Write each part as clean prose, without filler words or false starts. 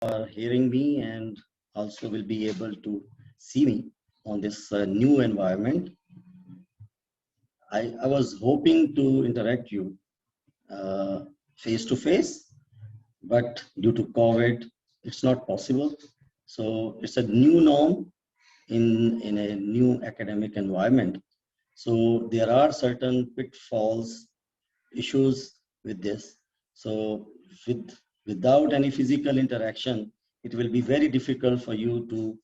for hearing me and also will be able to see me on this new environment. I was hoping to interact you face to face, but due to COVID, it's not possible. So it's a new norm in a new academic environment. So there are certain pitfalls, issues with this. So without any physical interaction, it will be very difficult for you to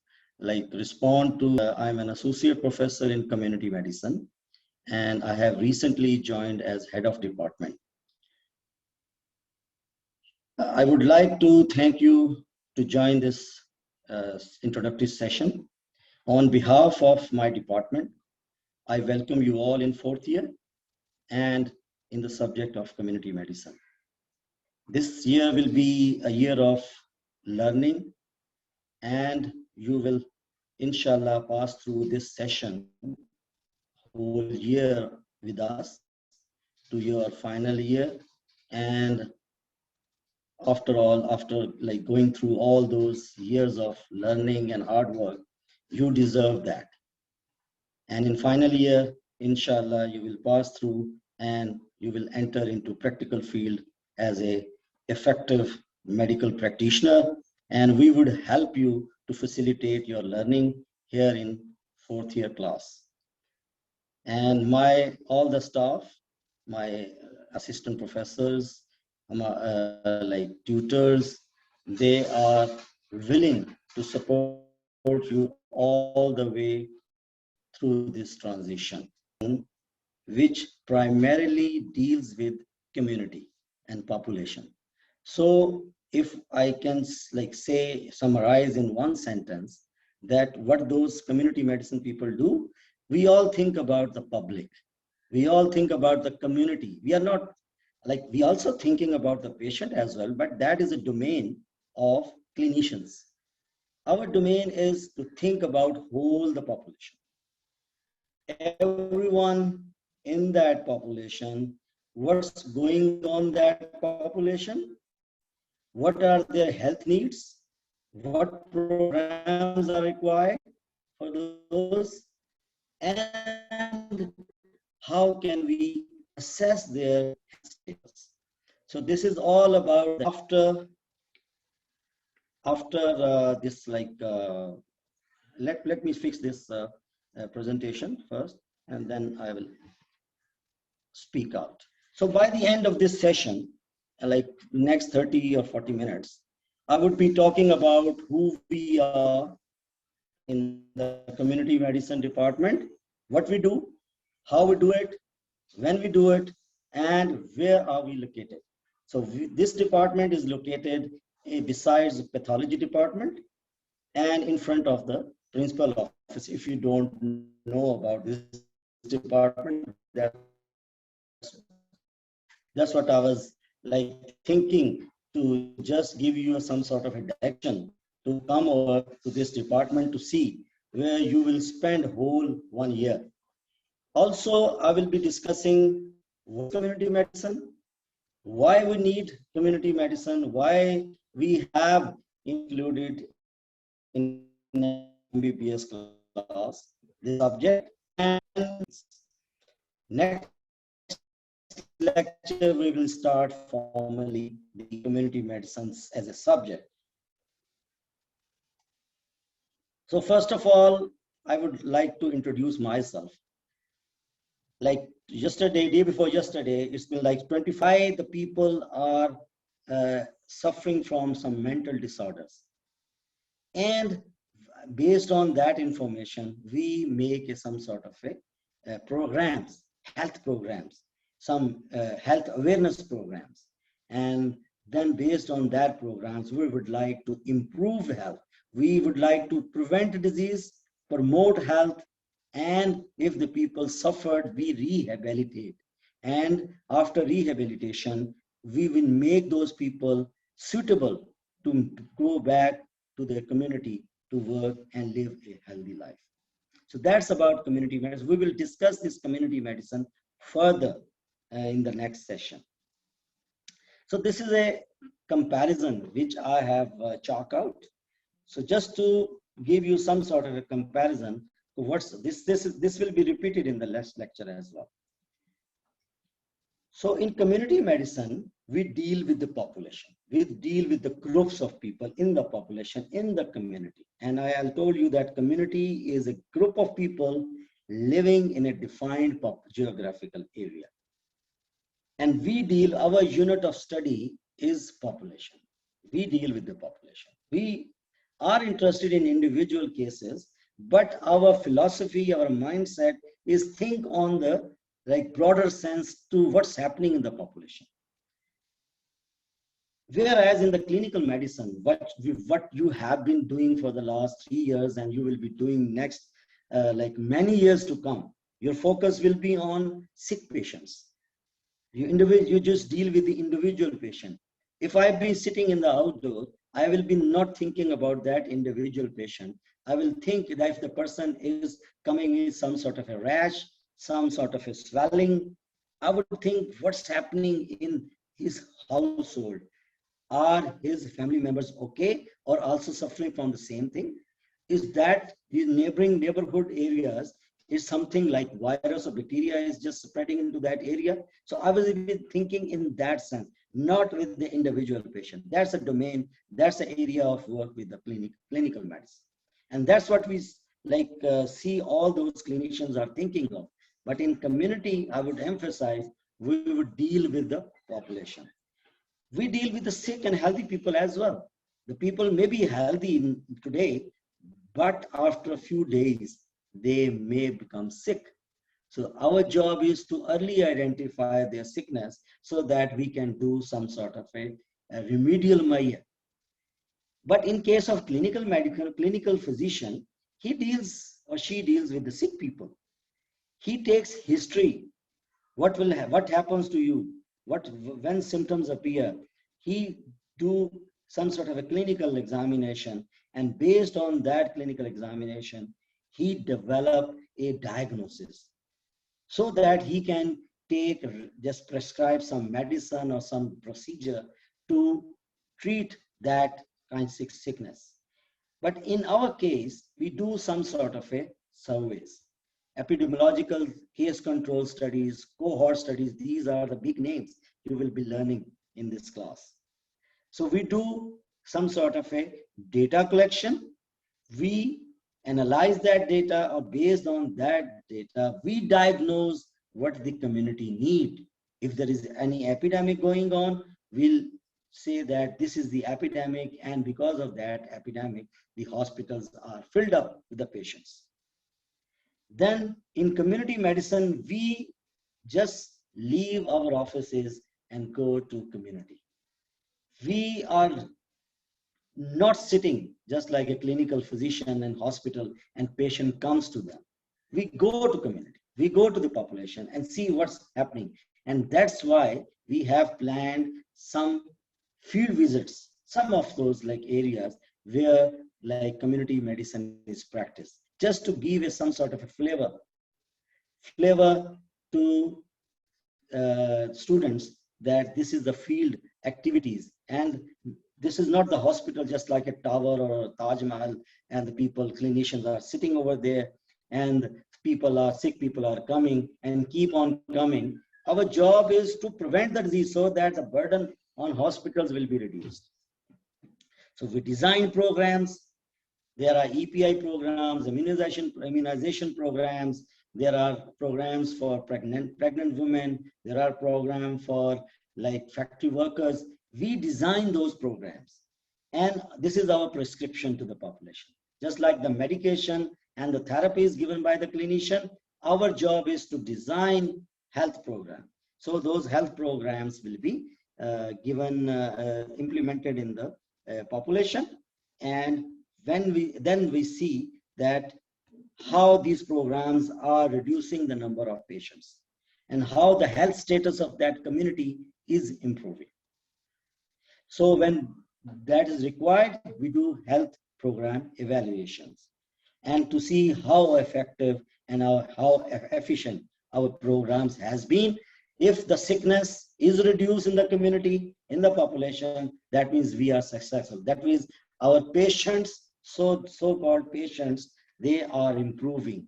respond to. I'm an associate professor in community medicine, and I have recently joined as head of department. I would like to thank you to join this introductory session. On behalf of my department, I welcome you all in 4th year and in the subject of community medicine. This year will be a year of learning, and you will, inshallah, pass through this session whole year with us to your final year. And after all, after going through all those years of learning and hard work, you deserve that. And in final year, inshallah, you will pass through and you will enter into practical field as a effective medical practitioner, and we would help you to facilitate your learning here in 4th year class. And all the staff, my assistant professors, like tutors, they are willing to support you all the way through this transition, which primarily deals with community and population. So if I can summarize in one sentence that what those community medicine people do, we all think about the public. We all think about the community. We are not we also thinking about the patient as well, but that is a domain of clinicians. Our domain is to think about whole the population. Everyone in that population, what's going on that population, what are their health needs, what programs are required for those, and how can we assess their status. So this is all about after this let me fix this presentation first, and then I will speak out. So by the end of this session, next 30 or 40 minutes, I would be talking about who we are in the community medicine department, what we do, how we do it, when we do it, and where are we located. So this department is located besides the pathology department and in front of the principal office. If you don't know about this department, that's what I was thinking, to just give you some sort of a direction to come over to this department to see where you will spend whole 1 year. Also, I will be discussing what community medicine, why we need community medicine, why we have included in MBBS class this subject, and next lecture we will start formally the community medicines as a subject. So first of all, I would like to introduce myself. Yesterday, day before yesterday, it's been 25, the people are suffering from some mental disorders. And based on that information, we make some sort of programs, health programs, some health awareness programs. And then based on that programs, we would like to improve health. We would like to prevent disease, promote health, and if the people suffered, we rehabilitate. And after rehabilitation, we will make those people suitable to go back to their community to work and live a healthy life. So that's about community medicine. We will discuss this community medicine further in the next session. So this is a comparison which I have chalked out. So just to give you some sort of a comparison to what's this will be repeated in the next lecture as well. So in community medicine, we deal with the population. We deal with the groups of people in the population, in the community. And I have told you that community is a group of people living in a defined geographical area. And our unit of study is population. We deal with the population. We are interested in individual cases, but our philosophy, our mindset is think on the broader sense to what's happening in the population. Whereas in the clinical medicine, what you have been doing for the last 3 years and you will be doing next many years to come, your focus will be on sick patients. You just deal with the individual patient. If I've been sitting in the outdoor, I will be not thinking about that individual patient. I will think that if the person is coming with some sort of a rash, some sort of a swelling, I would think what's happening in his household. Are his family members okay or also suffering from the same thing? Is that the neighborhood areas is something like virus or bacteria is just spreading into that area? So I was thinking in that sense, not with the individual patient. That's a domain, that's an area of work with the clinical medicine. And that's what we see all those clinicians are thinking of. But in community, I would emphasize, we would deal with the population. We deal with the sick and healthy people as well. The people may be healthy today, but after a few days, they may become sick. So our job is to early identify their sickness so that we can do some sort of a remedial measure. But in case of clinical physician, he deals or she deals with the sick people. He takes history. What happens to you? When symptoms appear? He do some sort of a clinical examination, and based on that clinical examination, he develop a diagnosis so that he can just prescribe some medicine or some procedure to treat that kind of sickness. But in our case, we do some sort of a surveys. Epidemiological case control studies, cohort studies, these are the big names you will be learning in this class. So we do some sort of a data collection. We analyze that data, or based on that data, we diagnose what the community need. If there is any epidemic going on, we'll say that this is the epidemic, and because of that epidemic, the hospitals are filled up with the patients. Then in community medicine, we just leave our offices and go to community. We are not sitting just like a clinical physician in hospital and patient comes to them. We go to community, we go to the population and see what's happening. And that's why we have planned some field visits, some of those areas where community medicine is practiced, just to give some sort of a flavor to students that this is the field activities, and this is not the hospital just like a tower or a Taj Mahal, and the clinicians are sitting over there and sick people are coming and keep on coming. Our job is to prevent the disease so that the burden on hospitals will be reduced. So we design programs. There are EPI programs, immunization programs. There are programs for pregnant women. There are programs for factory workers. We design those programs, and this is our prescription to the population. Just like the medication and the therapy is given by the clinician, our job is to design health program. So those health programs will be implemented in the population, and then we see that how these programs are reducing the number of patients and how the health status of that community is improving. So when that is required, we do health program evaluations, and to see how effective and how efficient our programs has been, If the sickness is reduced in the community, in the population, that means we are successful. That means our patients, so-called patients, they are improving.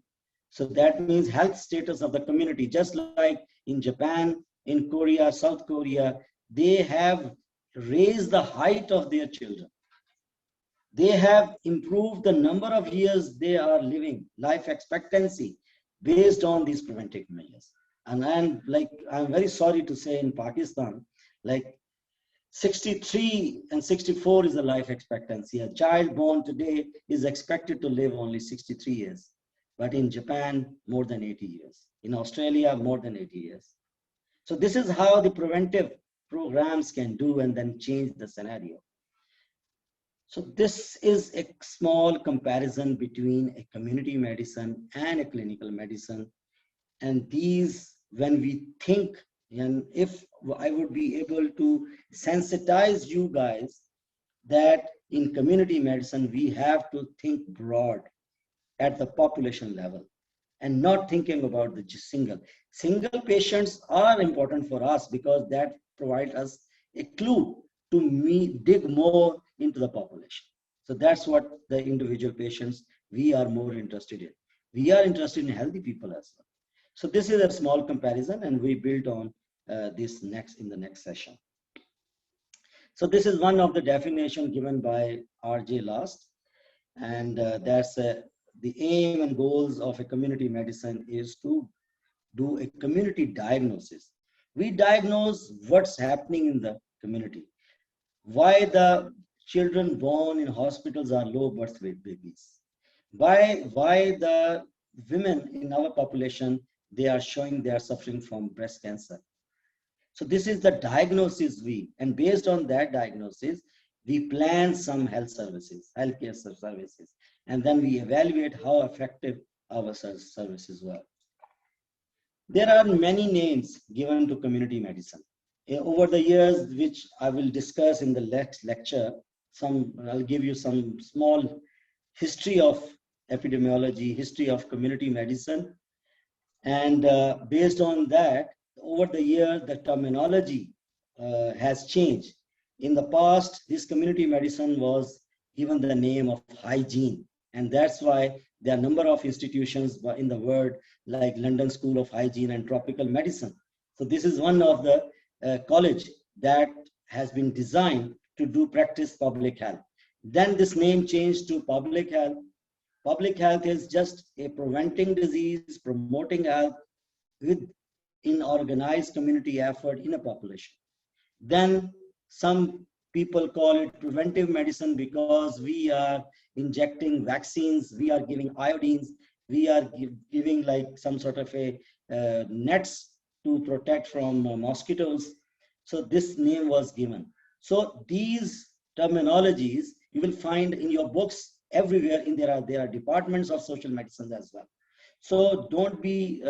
So that means health status of the community, just like in Japan, in Korea, South Korea, they have raised the height of their children. They have improved the number of years they are living, life expectancy, based on these preventive measures. And I'm very sorry to say, in Pakistan, like 63 and 64 is the life expectancy. A child born today is expected to live only 63 years. But in Japan, more than 80 years. In Australia, more than 80 years. So this is how the preventive programs can do and then change the scenario. So this is a small comparison between a community medicine and a clinical medicine. And these, when we think, and if I would be able to sensitize you guys that in community medicine, we have to think broad at the population level and not thinking about the single patients are important for us, because that provides us a clue to dig more into the population. So that's what the individual patients we are more interested in. We are interested in healthy people as well. So this is a small comparison, and we build on this in the next session. So this is one of the definition given by R.J. Last, and that's the aim and goals of a community medicine is to do a community diagnosis. We diagnose what's happening in the community, why the children born in hospitals are low birth weight babies, why the women in our population, they are showing they are suffering from breast cancer. So this is the diagnosis and based on that diagnosis, we plan some healthcare services, and then we evaluate how effective our services were. There are many names given to community medicine. Over the years, which I will discuss in the next lecture, I'll give you some small history of epidemiology, history of community medicine. And based on that, over the years, the terminology has changed. In the past, this community medicine was given the name of hygiene. And that's why there are a number of institutions in the world, like London School of Hygiene and Tropical Medicine. So this is one of the college that has been designed to do practice public health. Then this name changed to public health. Public health is just a preventing disease, promoting health in organized community effort in a population. Then some people call it preventive medicine because we are injecting vaccines, we are giving iodines, we are giving like some sort of a nets to protect from mosquitoes. So this name was given. So these terminologies you will find in your books everywhere. There are departments of social medicine as well. So don't be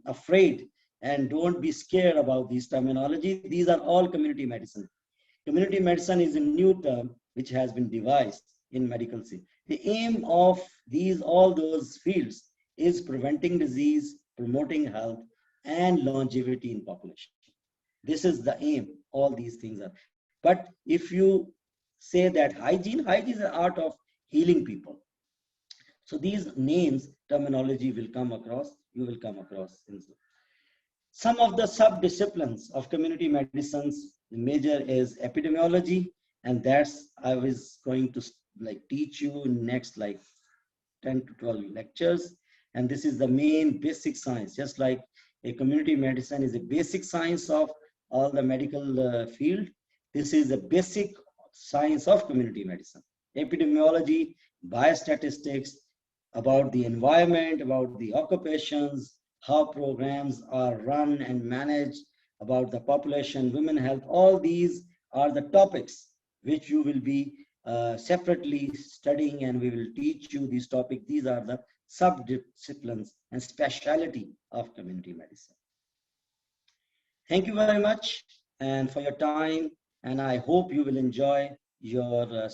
afraid and don't be scared about these terminology. These are all community medicine. Community medicine is a new term which has been devised in medical field. The aim of all those fields is preventing disease, promoting health, and longevity in population. This is the aim. All these things are. But if you say that hygiene is an art of healing people. So these names, terminology will come across. You will come across in some of the sub-disciplines of community medicines. The major is epidemiology, and that's I was going to teach you in next 10 to 12 lectures. And this is the main basic science, just like a community medicine is a basic science of all the medical field. This is the basic science of community medicine. Epidemiology, biostatistics, about the environment, about the occupations, how programs are run and managed, about the population, women health. All these are the topics which you will be separately studying, and we will teach you these topics. These are the sub-disciplines and specialty of community medicine. Thank you very much and for your time, and I hope you will enjoy your